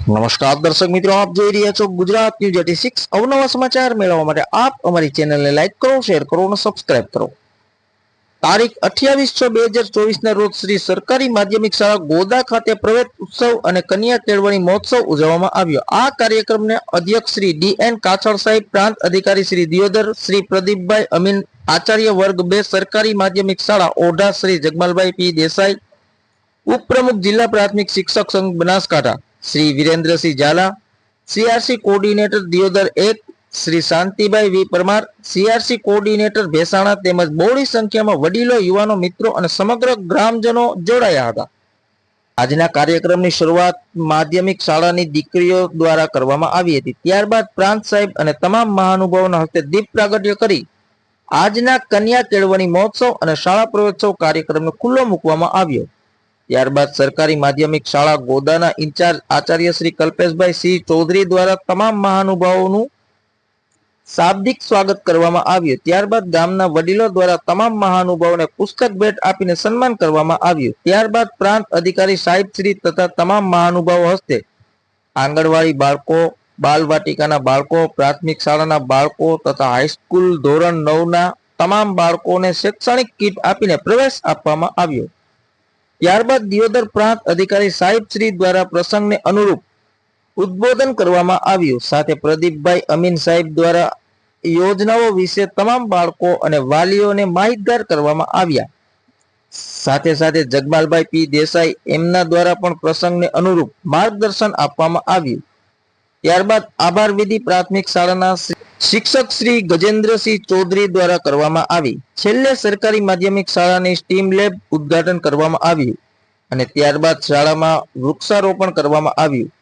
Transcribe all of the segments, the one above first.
નમસ્કાર દર્શક મિત્રો, આપ જોઈ રહ્યા છો ગુજરાત ન્યૂઝ 86। અવનવા સમાચાર મેળવવા માટે આપ અમારી ચેનલને લાઈક કરો, શેર કરો અને સબસ્ક્રાઇબ કરો। તારીખ 28/6/2024 ના રોજ શ્રી સરકારી માધ્યમિક શાળા ગોદા ખાતે પ્રવેશ ઉત્સવ અને કન્યા કેળવણી મહોત્સવ ઉજવવામાં આવ્યો। આ કાર્યક્રમને અધ્યક્ષ શ્રી ડી.એન. કાછડ સાહેબ, પ્રાંત અધિકારી શ્રી દિયોદર, શ્રી પ્રદીપભાઈ અમીન, આચાર્ય વર્ગ 2 સરકારી માધ્યમિક શાળા ઓઢા શ્રી જગમાલભાઈ પી દેસાઈ, ઉપપ્રમુખ જિલ્લા પ્રાથમિક શિક્ષક સંઘ બનાસકાંઠા શ્રી વિરેન્દ્રસિંહ ઝાલા, સીઆરસી કોઓર્ડિનેટર દિયોદર 1 શ્રી શાંતિભાઈ વી પરમાર, સીઆરસી કોઓર્ડિનેટર ભેસાણા તેમજ બહોળી સંખ્યામાં વડીલો, યુવાનો, મિત્રો અને સમગ્ર ગ્રામજનો જોડાયા હતા। આજના કાર્યક્રમની શરૂઆત માધ્યમિક શાળાની દીકરીઓ દ્વારા કરવામાં આવી હતી। ત્યારબાદ પ્રાંત સાહેબ અને તમામ મહાનુભાવોના હસ્તે દીપ પ્રાગટ્ય કરી આજના કન્યા કેળવણી મહોત્સવ અને શાળા પ્રવેશોત્સવ કાર્યક્રમને ખુલ્લો મૂકવામાં આવ્યો। ત્યારબાદ સરકારી માધ્યમિક શાળા ગોદાના ઇન્ચાર્જ આચાર્ય શ્રી કલ્પેશભાઈ સિંહ ચૌધરી દ્વારા તમામ મહાનુભાવોનું શાબ્દિક સ્વાગત કરવામાં આવ્યું। ત્યારબાદ ગામના વડીલો દ્વારા તમામ મહાનુભાવોને પુસ્તક ભેટ આપીને સન્માન કરવામાં આવ્યું। ત્યારબાદ પ્રાંત અધિકારી સાહેબ શ્રી તથા તમામ મહાનુભાવો હસ્તે આંગણવાડી બાળકો, બાલવાટિકાના બાળકો, પ્રાથમિક શાળાના બાળકો તથા હાઈસ્કૂલ ધોરણ 9ના તમામ બાળકોને શૈક્ષણિક કીટ આપીને પ્રવેશ આપવામાં આવ્યો। ત્યારબાદ દિયોદર પ્રાંત અધિકારી સાહેબ શ્રી દ્વારા પ્રસંગને અનુરૂપ ઉદ્બોધન કરવામાં આવ્યું। સાથે પ્રદીપભાઈ અમીન સાહેબ દ્વારા યોજનાઓ વિશે તમામ બાળકો અને વાલીઓને માહિતગાર કરવામાં આવ્યા। સાથે સાથે જગમાલભાઈ પી દેસાઈ એમના દ્વારા પણ પ્રસંગને અનુરૂપ માર્ગદર્શન આપવામાં આવ્યું। ત્યારબાદ આભાર વિધિ પ્રાથમિક શાળાના શિક્ષક શ્રી ગજેન્દ્રસિંહ ચૌધરી દ્વારા કરવામાં આવી। છેલ્લે સરકારી માધ્યમિક શાળાની સ્ટીમ લેબ ઉદ્ઘાટન કરવામાં આવ્યું અને ત્યારબાદ શાળામાં વૃક્ષારોપણ કરવામાં આવ્યું।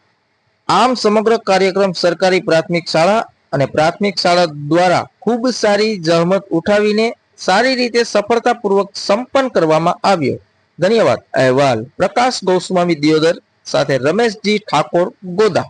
આમ સમગ્ર કાર્યક્રમ સરકારી પ્રાથમિક શાળા અને પ્રાથમિક શાળા દ્વારા ખૂબ સારી જહેમત ઉઠાવીને સારી રીતે સફળતાપૂર્વક સંપન્ન કરવામાં આવ્યો। ધન્યવાદ। અહેવાલ પ્રકાશ ગોસ્વામી દિયોદર, સાથે રમેશજી ઠાકોર ગોદા।